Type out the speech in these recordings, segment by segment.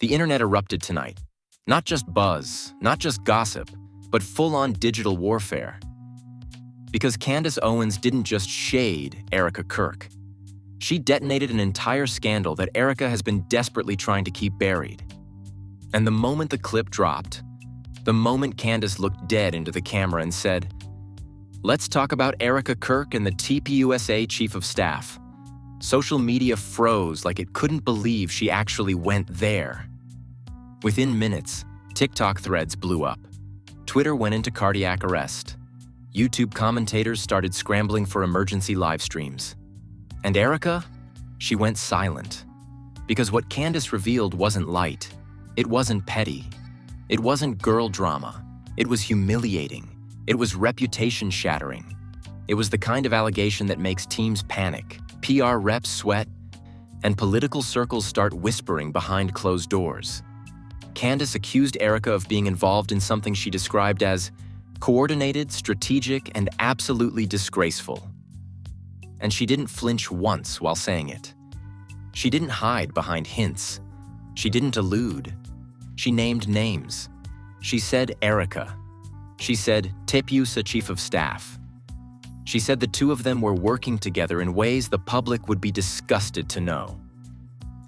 The internet erupted tonight. Not just buzz, not just gossip, but full-on digital warfare. Because Candace Owens didn't just shade Erika Kirk. She detonated an entire scandal that Erika has been desperately trying to keep buried. And the moment the clip dropped, the moment Candace looked dead into the camera and said, "Let's talk about Erika Kirk and the TPUSA Chief of Staff," social media froze like it couldn't believe she actually went there. Within minutes, TikTok threads blew up. Twitter went into cardiac arrest. YouTube commentators started scrambling for emergency live streams. And Erika? She went silent. Because what Candace revealed wasn't light. It wasn't petty. It wasn't girl drama. It was humiliating. It was reputation-shattering. It was the kind of allegation that makes teams panic, PR reps sweat, and political circles start whispering behind closed doors. Candace accused Erika of being involved in something she described as coordinated, strategic, and absolutely disgraceful. And she didn't flinch once while saying it. She didn't hide behind hints. She didn't elude. She named names. She said Erika. She said TPUSA Chief of Staff. She said the two of them were working together in ways the public would be disgusted to know.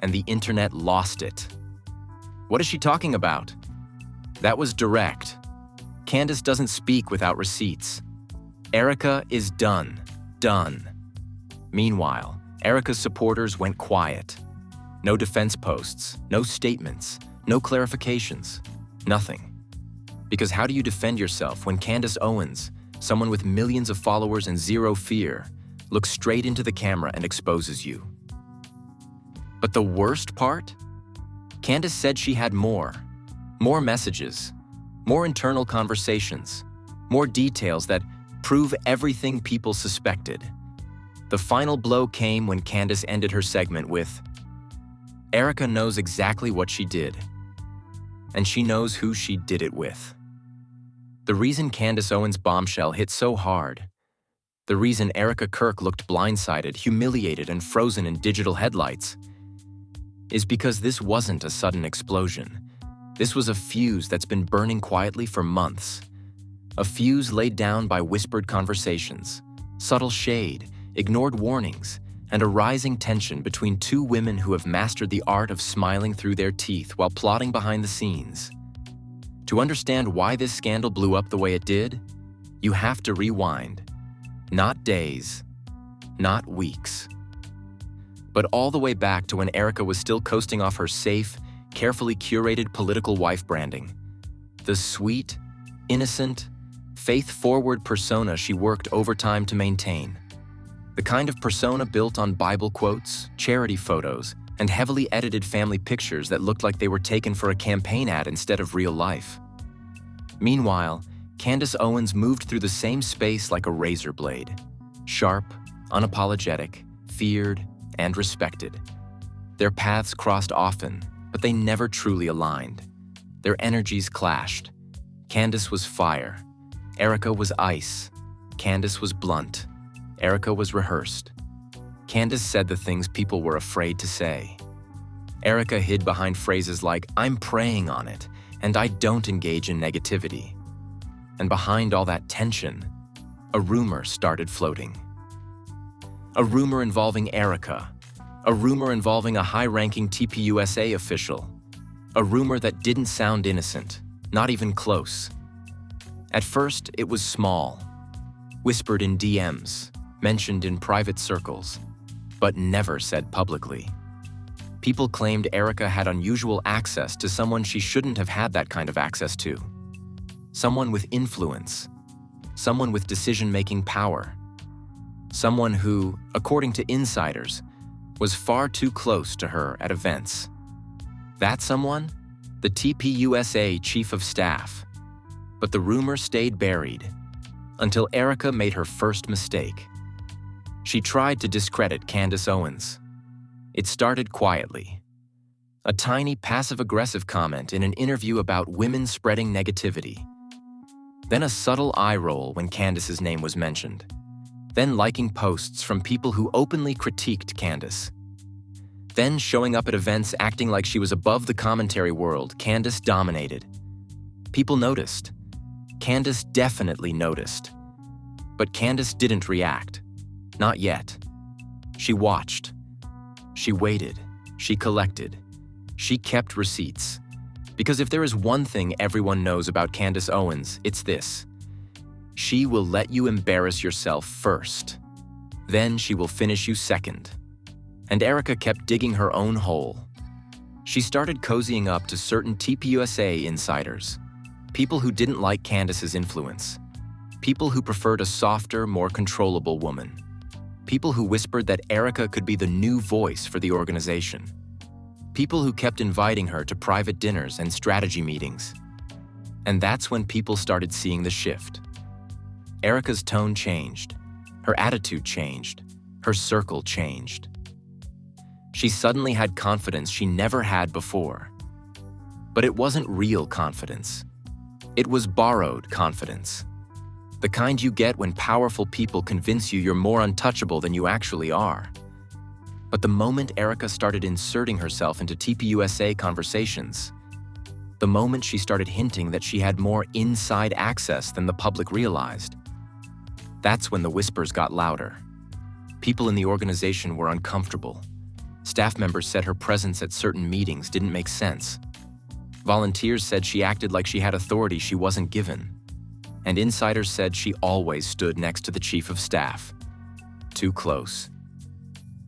And the internet lost it. What is she talking about? That was direct. Candace doesn't speak without receipts. Erika is done. Done. Meanwhile, Erika's supporters went quiet. No defense posts, no statements, no clarifications, nothing. Because how do you defend yourself when Candace Owens, someone with millions of followers and zero fear, looks straight into the camera and exposes you? But the worst part? Candace said she had more messages, more internal conversations, more details that prove everything people suspected. The final blow came when Candace ended her segment with, "Erika knows exactly what she did, and she knows who she did it with." The reason Candace Owens' bombshell hit so hard, the reason Erika Kirk looked blindsided, humiliated, and frozen in digital headlights, is because this wasn't a sudden explosion. This was a fuse that's been burning quietly for months. A fuse laid down by whispered conversations, subtle shade, ignored warnings, and a rising tension between two women who have mastered the art of smiling through their teeth while plotting behind the scenes. To understand why this scandal blew up the way it did, you have to rewind. Not days, not weeks, but all the way back to when Erika was still coasting off her safe, carefully curated political wife branding. The sweet, innocent, faith-forward persona she worked overtime to maintain. The kind of persona built on Bible quotes, charity photos, and heavily edited family pictures that looked like they were taken for a campaign ad instead of real life. Meanwhile, Candace Owens moved through the same space like a razor blade. Sharp, unapologetic, feared, and respected. Their paths crossed often, but they never truly aligned. Their energies clashed. Candace was fire. Erika was ice. Candace was blunt. Erika was rehearsed. Candace said the things people were afraid to say. Erika hid behind phrases like, "I'm praying on it," and "I don't engage in negativity." And behind all that tension, a rumor started floating. A rumor involving Erika. A rumor involving a high-ranking TPUSA official. A rumor that didn't sound innocent, not even close. At first, it was small, whispered in DMs, mentioned in private circles, but never said publicly. People claimed Erika had unusual access to someone she shouldn't have had that kind of access to. Someone with influence. Someone with decision-making power. Someone who, according to insiders, was far too close to her at events. That someone? The TPUSA Chief of Staff. But the rumor stayed buried until Erika made her first mistake. She tried to discredit Candace Owens. It started quietly. A tiny passive-aggressive comment in an interview about women spreading negativity. Then a subtle eye roll when Candace's name was mentioned. Then liking posts from people who openly critiqued Candace. Then, showing up at events acting like she was above the commentary world, Candace dominated. People noticed. Candace definitely noticed. But Candace didn't react. Not yet. She watched. She waited. She collected. She kept receipts. Because if there is one thing everyone knows about Candace Owens, it's this. She will let you embarrass yourself first. Then she will finish you second. And Erika kept digging her own hole. She started cozying up to certain TPUSA insiders, people who didn't like Candace's influence, people who preferred a softer, more controllable woman, people who whispered that Erika could be the new voice for the organization, people who kept inviting her to private dinners and strategy meetings. And that's when people started seeing the shift. Erika's tone changed, her attitude changed, her circle changed. She suddenly had confidence she never had before. But it wasn't real confidence. It was borrowed confidence. The kind you get when powerful people convince you you're more untouchable than you actually are. But the moment Erika started inserting herself into TPUSA conversations, the moment she started hinting that she had more inside access than the public realized, that's when the whispers got louder. People in the organization were uncomfortable. Staff members said her presence at certain meetings didn't make sense. Volunteers said she acted like she had authority she wasn't given. And insiders said she always stood next to the chief of staff. Too close.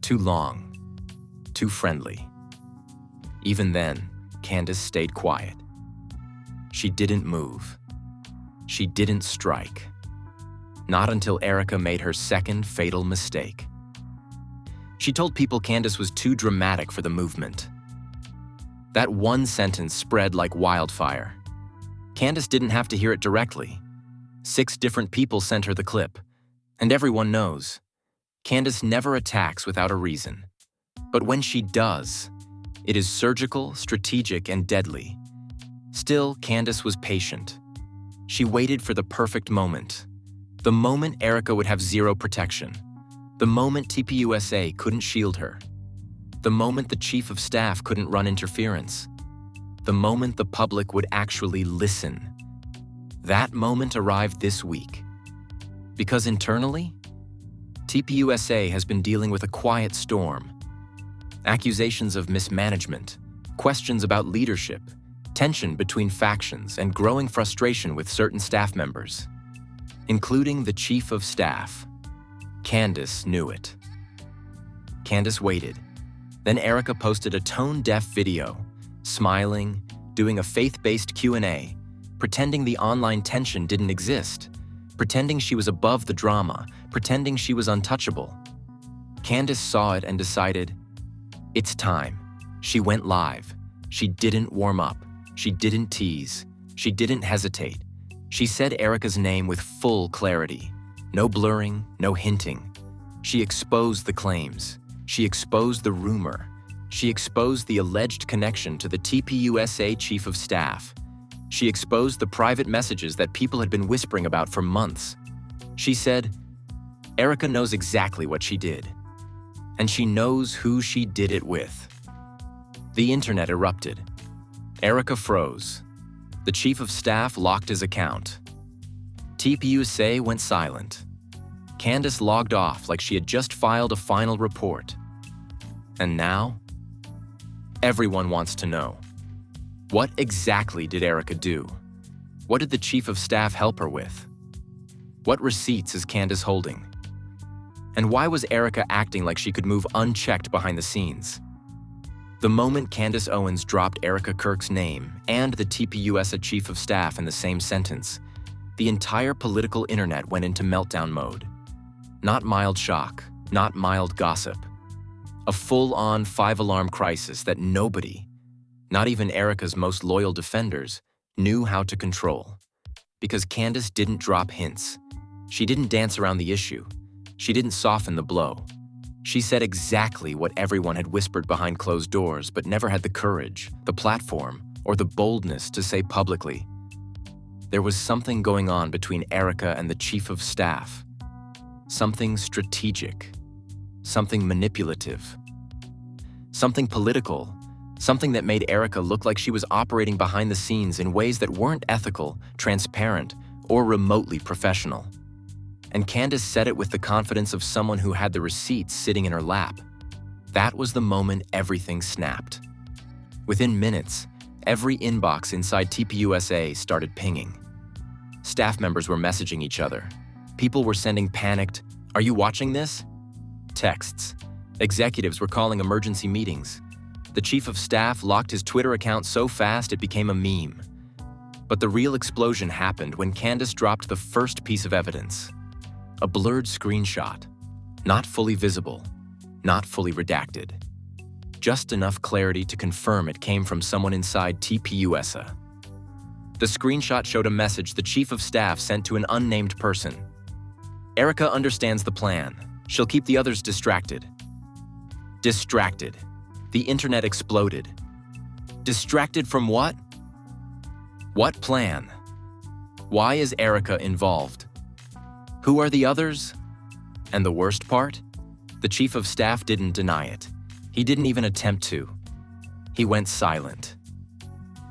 Too long. Too friendly. Even then, Candace stayed quiet. She didn't move. She didn't strike. Not until Erika made her second fatal mistake. She told people Candace was too dramatic for the movement. That one sentence spread like wildfire. Candace didn't have to hear it directly. 6 different people sent her the clip. And everyone knows, Candace never attacks without a reason. But when she does, it is surgical, strategic, and deadly. Still, Candace was patient. She waited for the perfect moment. The moment Erika would have zero protection. The moment TPUSA couldn't shield her. The moment the chief of staff couldn't run interference. The moment the public would actually listen. That moment arrived this week. Because internally, TPUSA has been dealing with a quiet storm. Accusations of mismanagement, questions about leadership, tension between factions, and growing frustration with certain staff members, including the chief of staff. Candace knew it. Candace waited. Then Erika posted a tone-deaf video, smiling, doing a faith-based Q&A, pretending the online tension didn't exist, pretending she was above the drama, pretending she was untouchable. Candace saw it and decided, it's time. She went live. She didn't warm up. She didn't tease. She didn't hesitate. She said Erika's name with full clarity. No blurring, no hinting. She exposed the claims. She exposed the rumor. She exposed the alleged connection to the TPUSA chief of staff. She exposed the private messages that people had been whispering about for months. She said, Erika knows exactly what she did. And she knows who she did it with. The internet erupted. Erika froze. The chief of staff locked his account. TPUSA went silent. Candace logged off like she had just filed a final report. And now, everyone wants to know. What exactly did Erika do? What did the chief of staff help her with? What receipts is Candace holding? And why was Erika acting like she could move unchecked behind the scenes? The moment Candace Owens dropped Erika Kirk's name and the TPUSA chief of staff in the same sentence, the entire political internet went into meltdown mode. Not mild shock, not mild gossip. A full-on 5-alarm crisis that nobody, not even Erika's most loyal defenders, knew how to control. Because Candace didn't drop hints. She didn't dance around the issue. She didn't soften the blow. She said exactly what everyone had whispered behind closed doors but never had the courage, the platform, or the boldness to say publicly. There was something going on between Erika and the chief of staff. Something strategic. Something manipulative. something political, something that made Erika look like she was operating behind the scenes in ways that weren't ethical, transparent, or remotely professional. And Candace said it with the confidence of someone who had the receipts sitting in her lap. That was the moment everything snapped. Within minutes, every inbox inside TPUSA started pinging. Staff members were messaging each other. People were sending panicked, "Are you watching this?" texts. Executives were calling emergency meetings. The chief of staff locked his Twitter account so fast it became a meme. But the real explosion happened when Candace dropped the first piece of evidence. A blurred screenshot. Not fully visible, not fully redacted. Just enough clarity to confirm it came from someone inside TPUSA. The screenshot showed a message the chief of staff sent to an unnamed person. "Erika understands the plan. She'll keep the others distracted." Distracted. The internet exploded. Distracted from what? What plan? Why is Erika involved? Who are the others? And the worst part? The chief of staff didn't deny it. He didn't even attempt to. He went silent.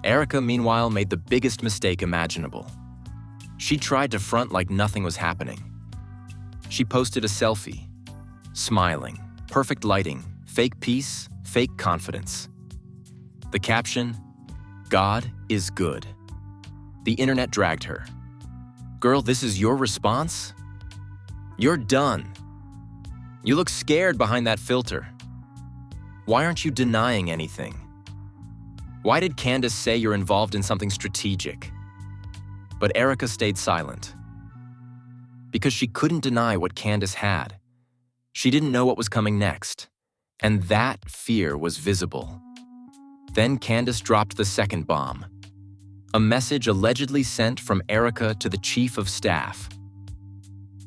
Erika, meanwhile, made the biggest mistake imaginable. She tried to front like nothing was happening. She posted a selfie, smiling, perfect lighting, fake peace, fake confidence. The caption, "God is good." The internet dragged her. "Girl, this is your response? You're done. You look scared behind that filter. Why aren't you denying anything? Why did Candace say you're involved in something strategic?" But Erika stayed silent. Because she couldn't deny what Candace had. She didn't know what was coming next. And that fear was visible. Then Candace dropped the second bomb. A message allegedly sent from Erika to the chief of staff.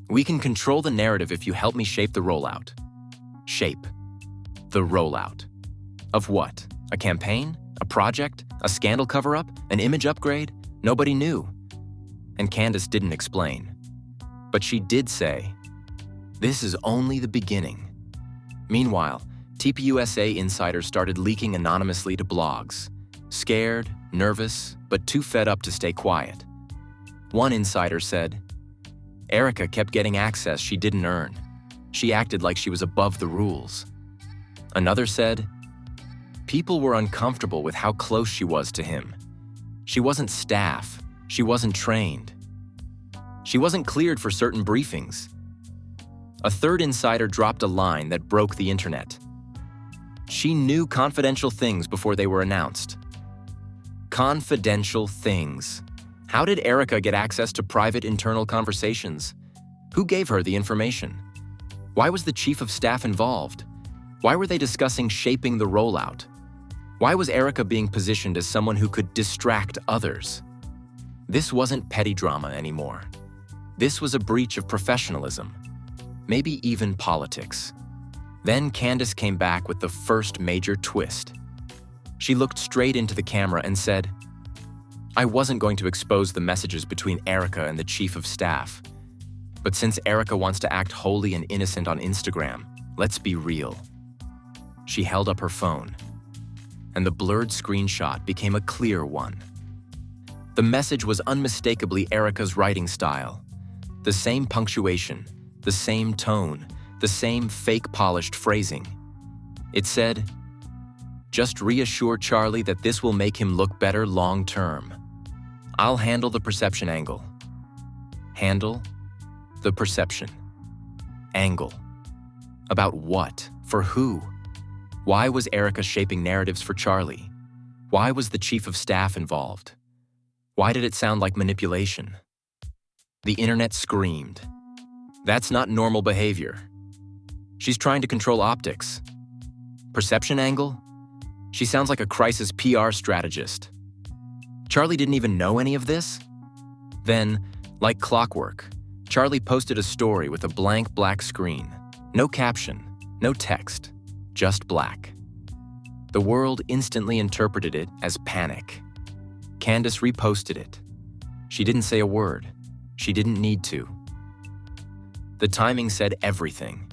"We can control the narrative if you help me shape the rollout." Shape. The rollout. Of what? A campaign? A project? A scandal cover-up? An image upgrade? Nobody knew. And Candace didn't explain. But she did say, "This is only the beginning." Meanwhile, TPUSA insiders started leaking anonymously to blogs. Scared, nervous, but too fed up to stay quiet. One insider said, "Erika kept getting access she didn't earn. She acted like she was above the rules." Another said, "People were uncomfortable with how close she was to him. She wasn't staff. She wasn't trained. She wasn't cleared for certain briefings." A third insider dropped a line that broke the internet. "She knew confidential things before they were announced." Confidential things. How did Erika get access to private internal conversations? Who gave her the information? Why was the chief of staff involved? Why were they discussing shaping the rollout? Why was Erika being positioned as someone who could distract others? This wasn't petty drama anymore. This was a breach of professionalism, maybe even politics. Then Candace came back with the first major twist. She looked straight into the camera and said, "I wasn't going to expose the messages between Erika and the chief of staff. But since Erika wants to act holy and innocent on Instagram, let's be real." She held up her phone, and the blurred screenshot became a clear one. The message was unmistakably Erika's writing style. The same punctuation, the same tone, the same fake polished phrasing. It said, "Just reassure Charlie that this will make him look better long term. I'll handle the perception angle." Handle the perception angle. About what? For who? Why was Erika shaping narratives for Charlie? Why was the chief of staff involved? Why did it sound like manipulation? The internet screamed. That's not normal behavior. She's trying to control optics. Perception angle? She sounds like a crisis PR strategist. Charlie didn't even know any of this? Then, like clockwork, Charlie posted a story with a blank black screen. No caption, no text, just black. The world instantly interpreted it as panic. Candace reposted it. She didn't say a word. She didn't need to. The timing said everything.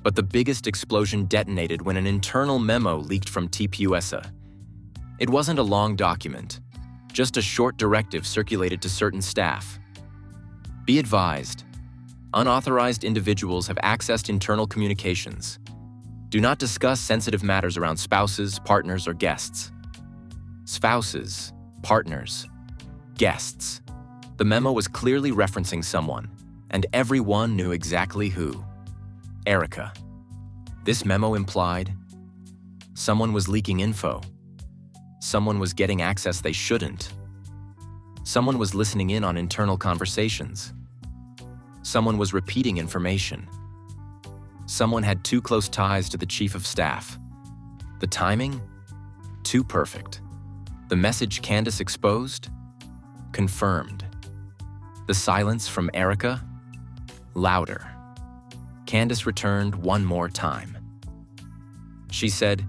But the biggest explosion detonated when an internal memo leaked from TPUSA. It wasn't a long document, just a short directive circulated to certain staff. Be advised, unauthorized individuals have accessed internal communications. Do not discuss sensitive matters around spouses, partners, or guests. Spouses, partners, guests. The memo was clearly referencing someone, and everyone knew exactly who. Erika. This memo implied someone was leaking info. Someone was getting access they shouldn't. Someone was listening in on internal conversations. Someone was repeating information. Someone had too close ties to the chief of staff. The timing? Too perfect. The message Candace exposed? Confirmed. The silence from Erika? Louder. Candace returned one more time. She said,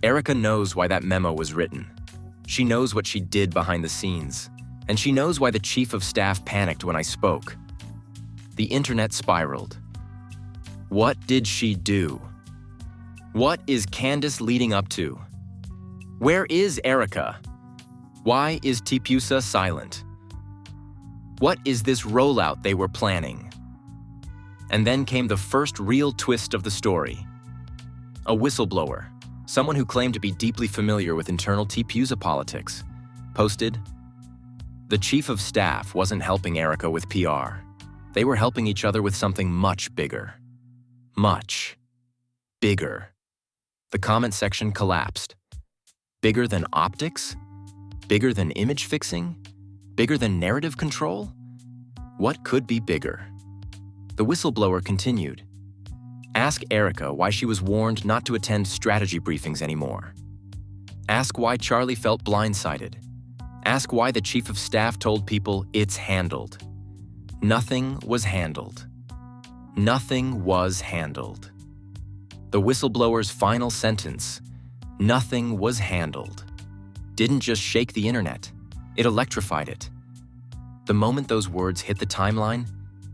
"Erika knows why that memo was written. She knows what she did behind the scenes, and she knows why the chief of staff panicked when I spoke." The internet spiraled. What did she do? What is Candace leading up to? Where is Erika? Why is TPUSA silent? What is this rollout they were planning? And then came the first real twist of the story. A whistleblower, someone who claimed to be deeply familiar with internal TPUSA politics, posted, "The chief of staff wasn't helping Erika with PR. They were helping each other with something much bigger. Much bigger." The comment section collapsed. Bigger than optics? Bigger than image fixing? Bigger than narrative control? What could be bigger? The whistleblower continued. Ask Erika why she was warned not to attend strategy briefings anymore. Ask why Charlie felt blindsided. Ask why the chief of staff told people it's handled. Nothing was handled. Nothing was handled. The whistleblower's final sentence, "Nothing was handled," didn't just shake the internet, it electrified it. The moment those words hit the timeline,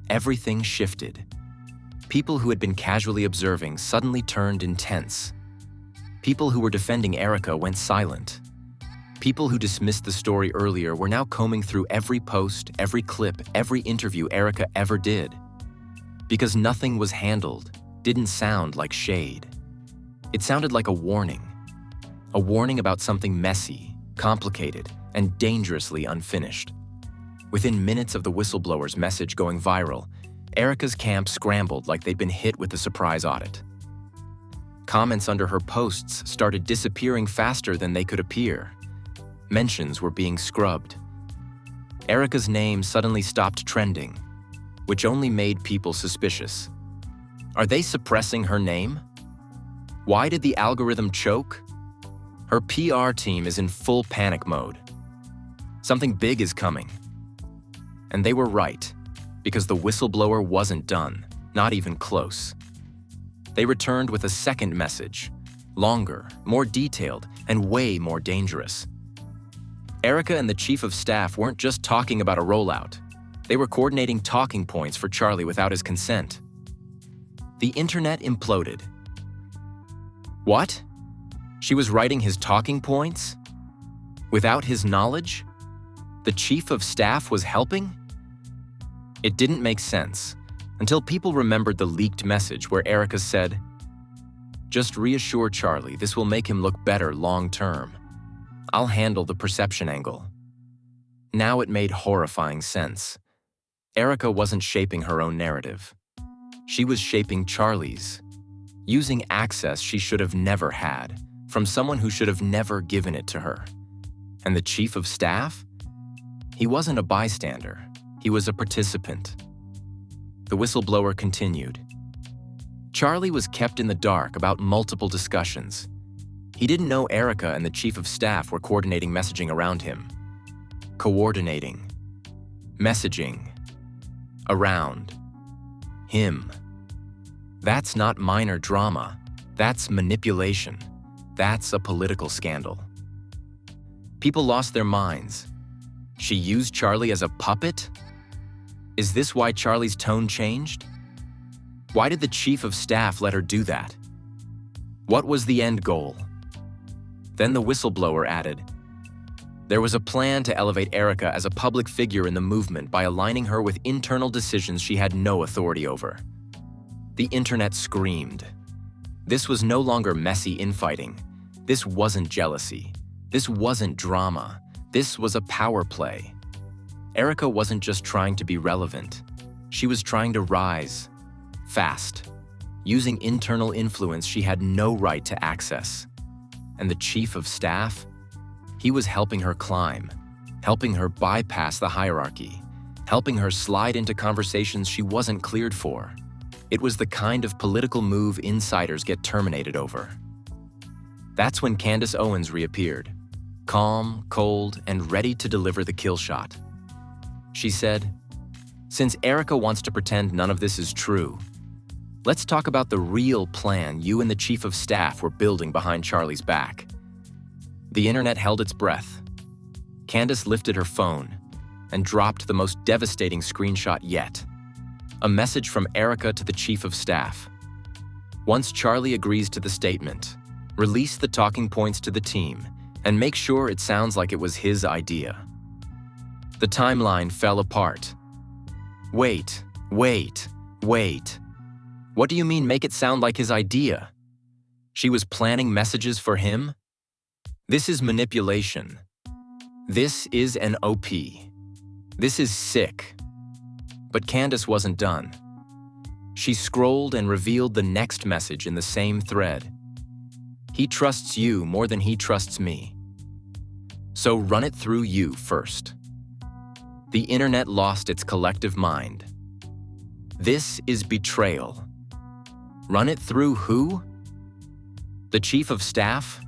everything shifted. People who had been casually observing suddenly turned intense. People who were defending Erika went silent. People who dismissed the story earlier were now combing through every post, every clip, every interview Erika ever did. Because nothing was handled didn't sound like shade. It sounded like a warning about something messy, complicated, and dangerously unfinished. Within minutes of the whistleblower's message going viral, Erika's camp scrambled like they'd been hit with a surprise audit. Comments under her posts started disappearing faster than they could appear. Mentions were being scrubbed. Erika's name suddenly stopped trending, which only made people suspicious. Are they suppressing her name? Why did the algorithm choke? Her PR team is in full panic mode. Something big is coming. And they were right, because the whistleblower wasn't done, not even close. They returned with a second message, longer, more detailed, and way more dangerous. Erika and the chief of staff weren't just talking about a rollout. They were coordinating talking points for Charlie without his consent. The internet imploded. What? She was writing his talking points? Without his knowledge? The chief of staff was helping? It didn't make sense until people remembered the leaked message where Erika said, "Just reassure Charlie this will make him look better long term. I'll handle the perception angle." Now it made horrifying sense. Erika wasn't shaping her own narrative. She was shaping Charlie's, using access she should have never had from someone who should have never given it to her. And the chief of staff? He wasn't a bystander. He was a participant. The whistleblower continued. Charlie was kept in the dark about multiple discussions. He didn't know Erika and the chief of staff were coordinating messaging around him. Coordinating. Messaging. Around. Him. That's not minor drama. That's manipulation. That's a political scandal. People lost their minds. She used Charlie as a puppet? Is this why Charlie's tone changed? Why did the chief of staff let her do that? What was the end goal? Then the whistleblower added, there was a plan to elevate Erika as a public figure in the movement by aligning her with internal decisions she had no authority over. The internet screamed. This was no longer messy infighting. This wasn't jealousy. This wasn't drama. This was a power play. Erika wasn't just trying to be relevant. She was trying to rise, fast, using internal influence she had no right to access. And the chief of staff? He was helping her climb, helping her bypass the hierarchy, helping her slide into conversations she wasn't cleared for. It was the kind of political move insiders get terminated over. That's when Candace Owens reappeared, calm, cold, and ready to deliver the kill shot. She said, since Erika wants to pretend none of this is true, let's talk about the real plan you and the chief of staff were building behind Charlie's back. The internet held its breath. Candace lifted her phone and dropped the most devastating screenshot yet. A message from Erika to the chief of staff. Once Charlie agrees to the statement, release the talking points to the team and make sure it sounds like it was his idea. The timeline fell apart. Wait. What do you mean make it sound like his idea? She was planning messages for him? This is manipulation. This is an OP. This is sick. But Candace wasn't done. She scrolled and revealed the next message in the same thread. He trusts you more than he trusts me. So run it through you first. The internet lost its collective mind. This is betrayal. Run it through who? The chief of staff?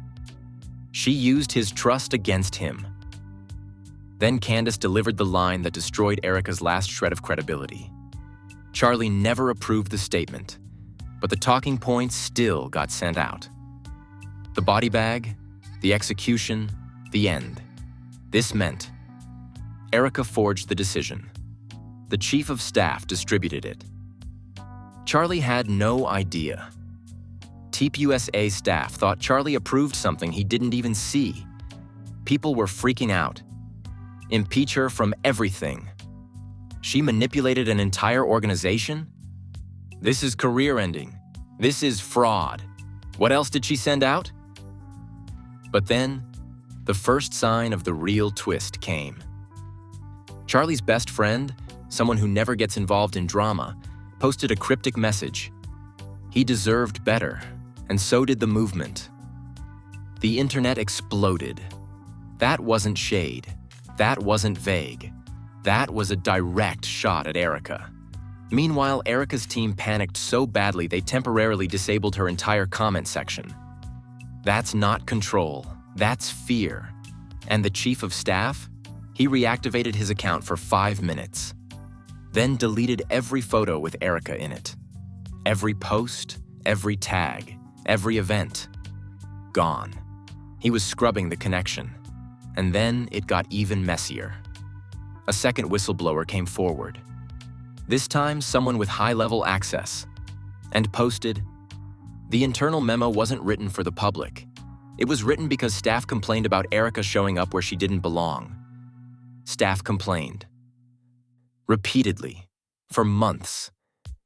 She used his trust against him. Then Candace delivered the line that destroyed Erika's last shred of credibility. Charlie never approved the statement, but the talking points still got sent out. The body bag, the execution, the end. This meant Erika forged the decision. The chief of staff distributed it. Charlie had no idea. TPUSA staff thought Charlie approved something he didn't even see. People were freaking out. Impeach her from everything. She manipulated an entire organization? This is career-ending. This is fraud. What else did she send out? But then, the first sign of the real twist came. Charlie's best friend, someone who never gets involved in drama, posted a cryptic message. He deserved better, and so did the movement. The internet exploded. That wasn't shade. That wasn't vague. That was a direct shot at Erika. Meanwhile, Erika's team panicked so badly they temporarily disabled her entire comment section. That's not control. That's fear. And the chief of staff? He reactivated his account for 5 minutes. Then deleted every photo with Erika in it. Every post, every tag, every event. Gone. He was scrubbing the connection. And then it got even messier. A second whistleblower came forward. This time, someone with high-level access. And posted, "The internal memo wasn't written for the public. It was written because staff complained about Erika showing up where she didn't belong." Staff complained. Repeatedly. For months.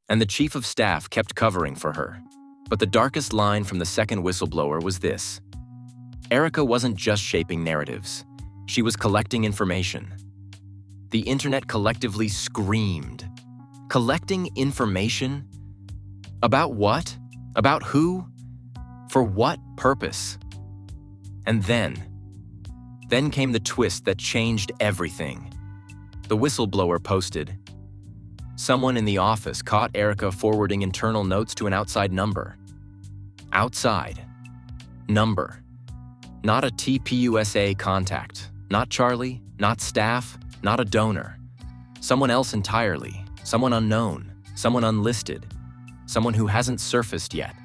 And the chief of staff kept covering for her. But the darkest line from the second whistleblower was this. Erika wasn't just shaping narratives. She was collecting information. The internet collectively screamed. Collecting information? About what? About who? For what purpose? And then came the twist that changed everything. The whistleblower posted, "Someone in the office caught Erika forwarding internal notes to an outside number." Outside. Number. Not a TPUSA contact. Not Charlie, not staff, not a donor. Someone else entirely. Someone unknown. Someone unlisted. Someone who hasn't surfaced yet.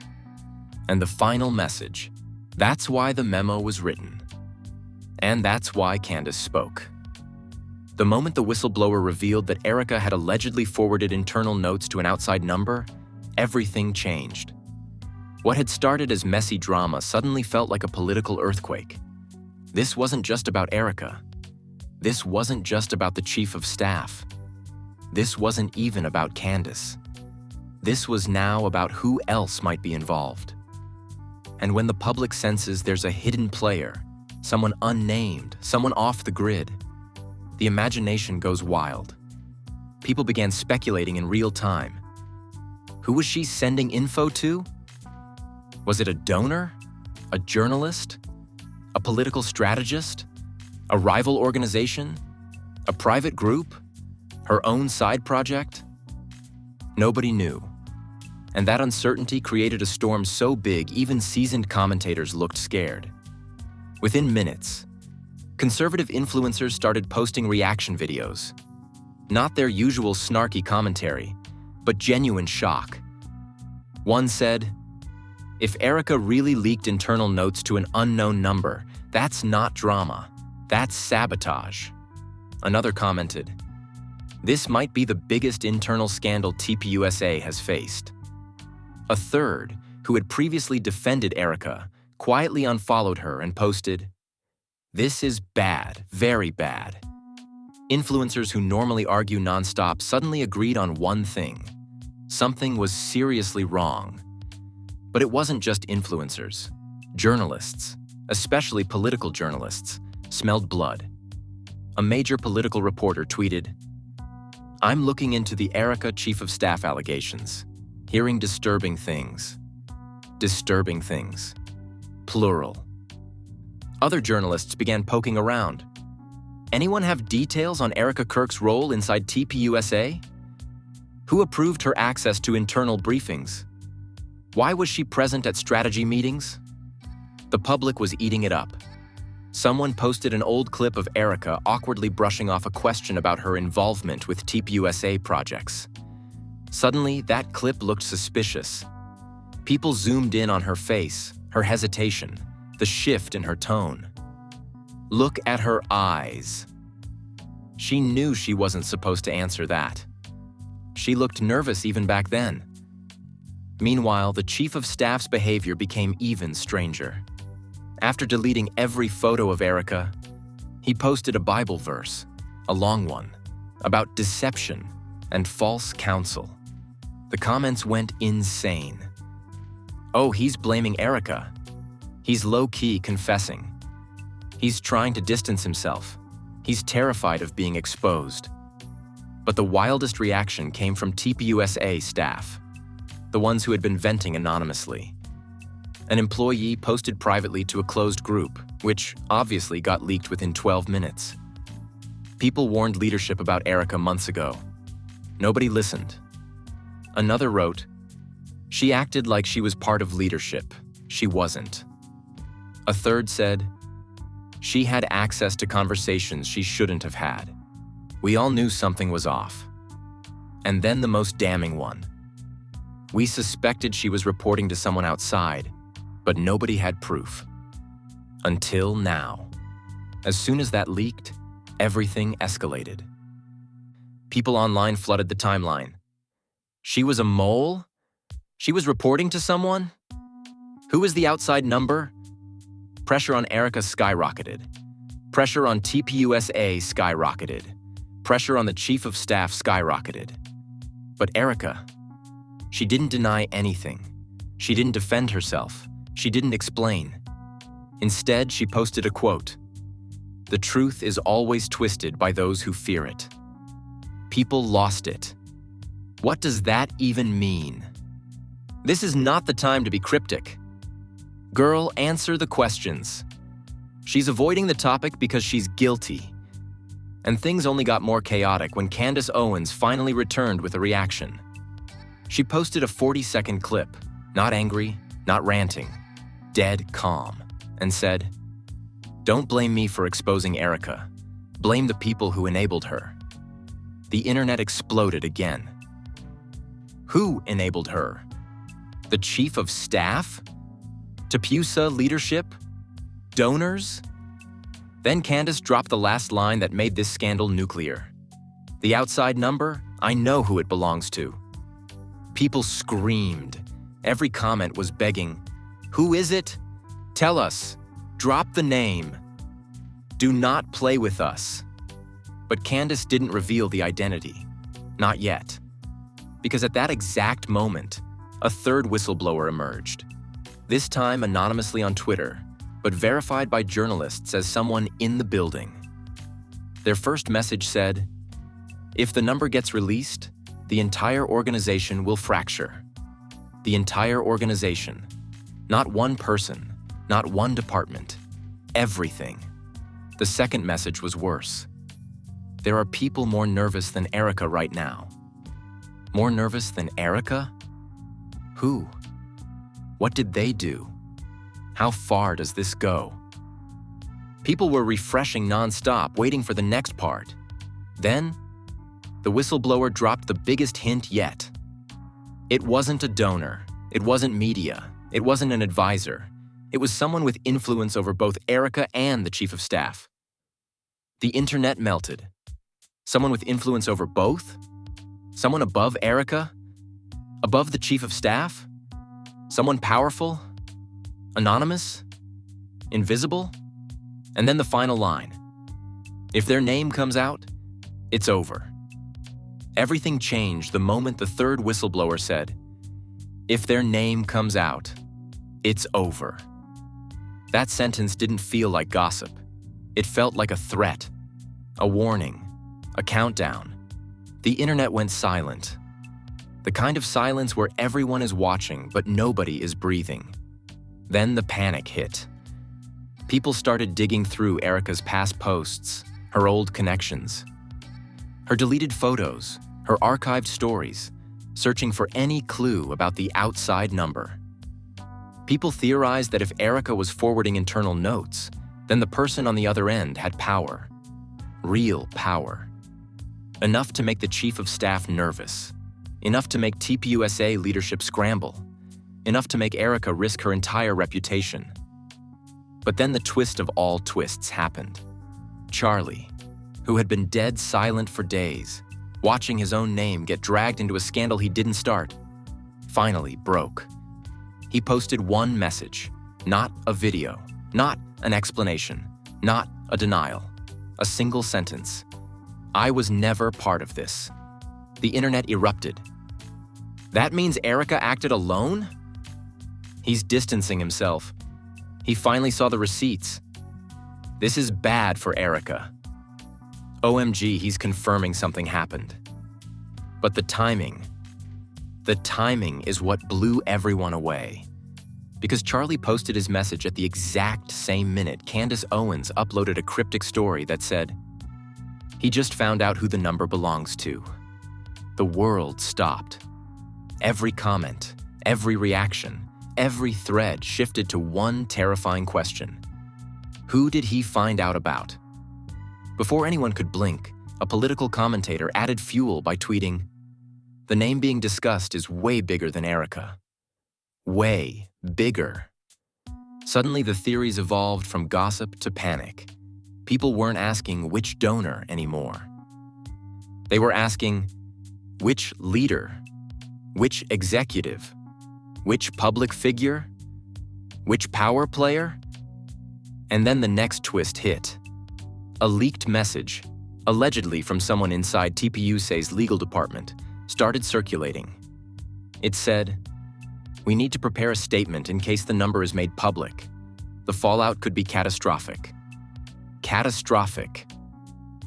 And the final message. That's why the memo was written. And that's why Candace spoke. The moment the whistleblower revealed that Erika had allegedly forwarded internal notes to an outside number, everything changed. What had started as messy drama suddenly felt like a political earthquake. This wasn't just about Erika. This wasn't just about the chief of staff. This wasn't even about Candace. This was now about who else might be involved. And when the public senses there's a hidden player, someone unnamed, someone off the grid, the imagination goes wild. People began speculating in real time. Who was she sending info to? Was it a donor? A journalist? A political strategist? A rival organization? A private group? Her own side project? Nobody knew. And that uncertainty created a storm so big even seasoned commentators looked scared. Within minutes, conservative influencers started posting reaction videos. Not their usual snarky commentary, but genuine shock. One said, "If Erika really leaked internal notes to an unknown number, that's not drama, that's sabotage." Another commented, "This might be the biggest internal scandal TPUSA has faced." A third, who had previously defended Erika, quietly unfollowed her and posted, "This is bad, very bad." Influencers who normally argue nonstop suddenly agreed on one thing. Something was seriously wrong. But it wasn't just influencers. Journalists, especially political journalists, smelled blood. A major political reporter tweeted, "I'm looking into the Erika chief of staff allegations, hearing disturbing things. Disturbing things. Plural." Other journalists began poking around. Anyone have details on Erika Kirk's role inside TPUSA? Who approved her access to internal briefings? Why was she present at strategy meetings? The public was eating it up. Someone posted an old clip of Erika awkwardly brushing off a question about her involvement with TPUSA projects. Suddenly, that clip looked suspicious. People zoomed in on her face, her hesitation, the shift in her tone. Look at her eyes. She knew she wasn't supposed to answer that. She looked nervous even back then. Meanwhile, the chief of staff's behavior became even stranger. After deleting every photo of Erika, he posted a Bible verse, a long one, about deception and false counsel. The comments went insane. Oh, he's blaming Erika. He's low-key confessing. He's trying to distance himself. He's terrified of being exposed. But the wildest reaction came from TPUSA staff, the ones who had been venting anonymously. An employee posted privately to a closed group, which obviously got leaked within 12 minutes. People warned leadership about Erika months ago. Nobody listened. Another wrote, "She acted like she was part of leadership. She wasn't." A third said, "She had access to conversations she shouldn't have had. We all knew something was off." And then the most damning one. "We suspected she was reporting to someone outside, but nobody had proof." Until now. As soon as that leaked, everything escalated. People online flooded the timeline. She was a mole? She was reporting to someone? Who was the outside number? Pressure on Erika skyrocketed. Pressure on TPUSA skyrocketed. Pressure on the chief of staff skyrocketed. But Erika, she didn't deny anything. She didn't defend herself. She didn't explain. Instead, she posted a quote, "The truth is always twisted by those who fear it." People lost it. What does that even mean? This is not the time to be cryptic. Girl, answer the questions. She's avoiding the topic because she's guilty. And things only got more chaotic when Candace Owens finally returned with a reaction. She posted a 40-second clip, not angry, not ranting, dead calm, and said, "Don't blame me for exposing Erika. Blame the people who enabled her." The internet exploded again. Who enabled her? The chief of staff? TPUSA leadership? Donors? Then Candace dropped the last line that made this scandal nuclear. "The outside number? I know who it belongs to." People screamed. Every comment was begging, "Who is it? Tell us. Drop the name. Do not play with us." But Candace didn't reveal the identity. Not yet. Because at that exact moment, a third whistleblower emerged. This time anonymously on Twitter, but verified by journalists as someone in the building. Their first message said, "If the number gets released, the entire organization will fracture." The entire organization. Not one person, not one department. Everything. The second message was worse. There are people more nervous than Erika right now. More nervous than Erika? Who? What did they do? How far does this go? People were refreshing nonstop, waiting for the next part. Then, the whistleblower dropped the biggest hint yet. It wasn't a donor. It wasn't media. It wasn't an advisor. It was someone with influence over both Erika and the chief of staff. The internet melted. Someone with influence over both? Someone above Erika? Above the chief of staff? Someone powerful? Anonymous? Invisible? And then the final line. If their name comes out, it's over. Everything changed the moment the third whistleblower said, "If their name comes out, it's over." That sentence didn't feel like gossip. It felt like a threat, a warning, a countdown. The internet went silent. The kind of silence where everyone is watching but nobody is breathing. Then the panic hit. People started digging through Erika's past posts, her old connections, her deleted photos, her archived stories, searching for any clue about the outside number. People theorized that if Erika was forwarding internal notes, then the person on the other end had power. Real power. Enough to make the chief of staff nervous. Enough to make TPUSA leadership scramble. Enough to make Erika risk her entire reputation. But then the twist of all twists happened. Charlie, who had been dead silent for days, watching his own name get dragged into a scandal he didn't start, finally broke. He posted one message, not a video, not an explanation, not a denial. A single sentence. "I was never part of this." The internet erupted. That means Erika acted alone? He's distancing himself. He finally saw the receipts. This is bad for Erika. OMG, he's confirming something happened. But the timing is what blew everyone away. Because Charlie posted his message at the exact same minute Candace Owens uploaded a cryptic story that said, "He just found out who the number belongs to." The world stopped. Every comment, every reaction, every thread shifted to one terrifying question. Who did he find out about? Before anyone could blink, a political commentator added fuel by tweeting, "The name being discussed is way bigger than Erika." Way bigger. Suddenly, the theories evolved from gossip to panic. People weren't asking which donor anymore. They were asking, which leader? Which executive? Which public figure? Which power player? And then the next twist hit. A leaked message, allegedly from someone inside TPUSA's legal department, started circulating. It said, "We need to prepare a statement in case the number is made public. The fallout could be catastrophic." Catastrophic.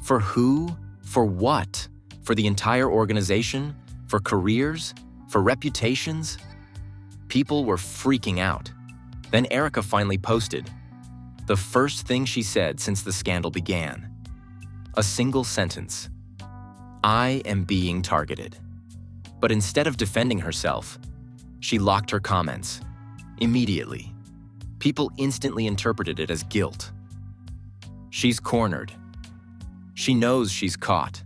For who? For what? For the entire organization? For careers? For reputations? People were freaking out. Then Erika finally posted. The first thing she said since the scandal began. A single sentence. "I am being targeted." But instead of defending herself, she locked her comments. Immediately. People instantly interpreted it as guilt. She's cornered. She knows she's caught.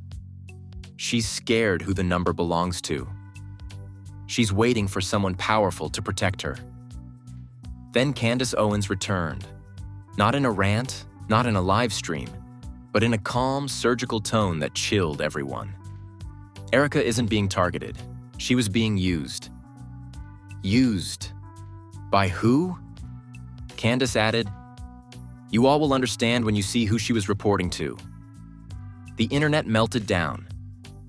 She's scared who the number belongs to. She's waiting for someone powerful to protect her. Then Candace Owens returned. Not in a rant, not in a live stream, but in a calm, surgical tone that chilled everyone. Erika isn't being targeted. She was being used. Used. By who? Candace added, "You all will understand when you see who she was reporting to." The internet melted down.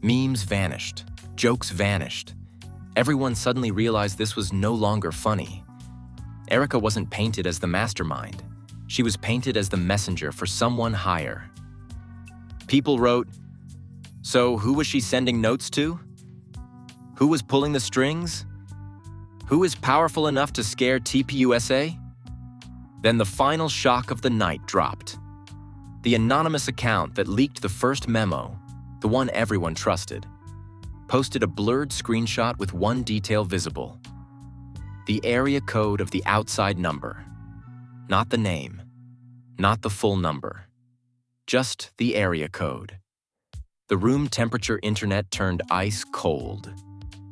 Memes vanished. Jokes vanished. Everyone suddenly realized this was no longer funny. Erika wasn't painted as the mastermind. She was painted as the messenger for someone higher. People wrote, "So who was she sending notes to? Who was pulling the strings? Who is powerful enough to scare TPUSA?" Then the final shock of the night dropped. The anonymous account that leaked the first memo, the one everyone trusted, posted a blurred screenshot with one detail visible: the area code of the outside number. Not the name, not the full number, just the area code. The room temperature internet turned ice cold.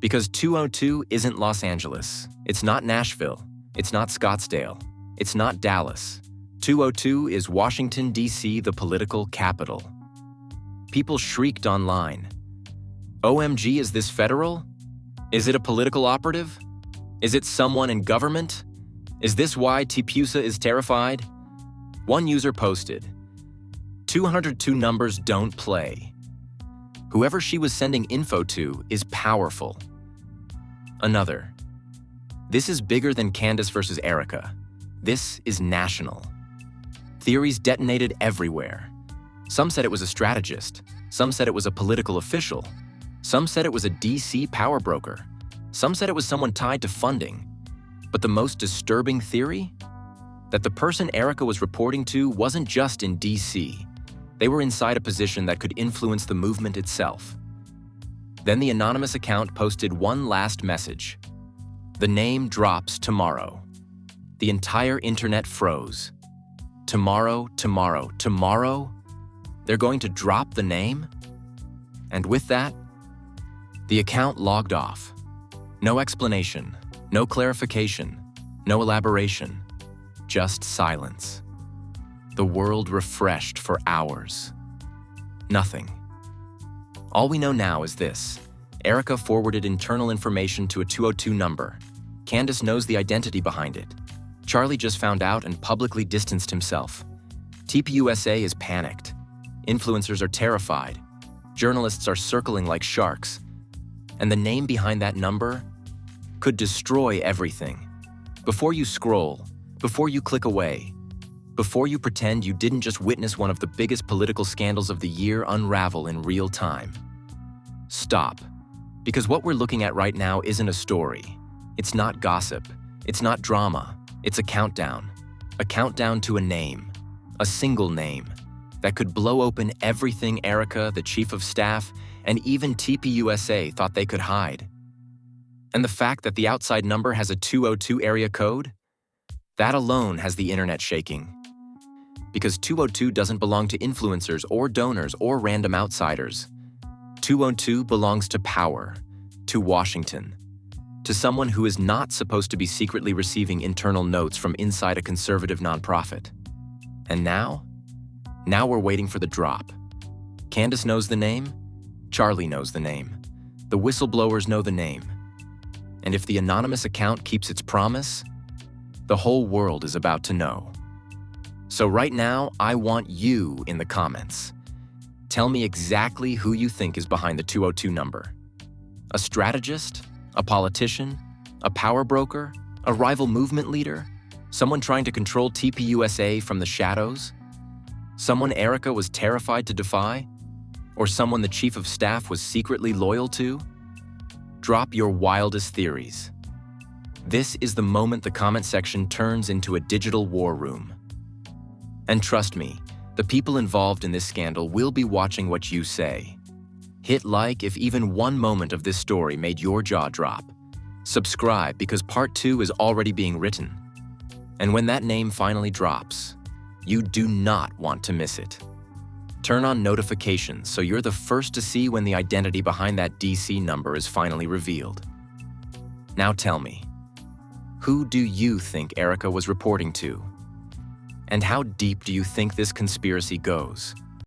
Because 202 isn't Los Angeles, it's not Nashville, it's not Scottsdale, it's not Dallas. 202 is Washington, D.C., the political capital. People shrieked online. OMG, is this federal? Is it a political operative? Is it someone in government? Is this why TPUSA is terrified? One user posted, 202 numbers don't play. Whoever she was sending info to is powerful. Another, this is bigger than Candace versus Erika. This is national. Theories detonated everywhere. Some said it was a strategist. Some said it was a political official. Some said it was a DC power broker. Some said it was someone tied to funding. But the most disturbing theory? That the person Erika was reporting to wasn't just in DC. They were inside a position that could influence the movement itself. Then the anonymous account posted one last message. The name drops tomorrow. The entire internet froze. Tomorrow, tomorrow, tomorrow? They're going to drop the name? And with that, the account logged off. No explanation, no clarification, no elaboration, just silence. The world refreshed for hours. Nothing. All we know now is this. Erika forwarded internal information to a 202 number. Candace knows the identity behind it. Charlie just found out and publicly distanced himself. TPUSA is panicked. Influencers are terrified. Journalists are circling like sharks. And the name behind that number could destroy everything. Before you scroll, before you click away, before you pretend you didn't just witness one of the biggest political scandals of the year unravel in real time. Stop. Because what we're looking at right now isn't a story. It's not gossip. It's not drama. It's a countdown. A countdown to a name. A single name that could blow open everything Erika, the chief of staff, and even TPUSA thought they could hide. And the fact that the outside number has a 202 area code? That alone has the internet shaking. Because 202 doesn't belong to influencers or donors or random outsiders. 202 belongs to power, to Washington, to someone who is not supposed to be secretly receiving internal notes from inside a conservative nonprofit. And now? Now we're waiting for the drop. Candace knows the name. Charlie knows the name. The whistleblowers know the name. And if the anonymous account keeps its promise, the whole world is about to know. So right now, I want you in the comments. Tell me exactly who you think is behind the 202 number. A strategist? A politician? A power broker? A rival movement leader? Someone trying to control TPUSA from the shadows? Someone Erika was terrified to defy? Or someone the chief of staff was secretly loyal to? Drop your wildest theories. This is the moment the comment section turns into a digital war room. And trust me, the people involved in this scandal will be watching what you say. Hit like if even one moment of this story made your jaw drop. Subscribe because part 2 is already being written. And when that name finally drops, you do not want to miss it. Turn on notifications so you're the first to see when the identity behind that DC number is finally revealed. Now tell me, who do you think Erika was reporting to? And how deep do you think this conspiracy goes?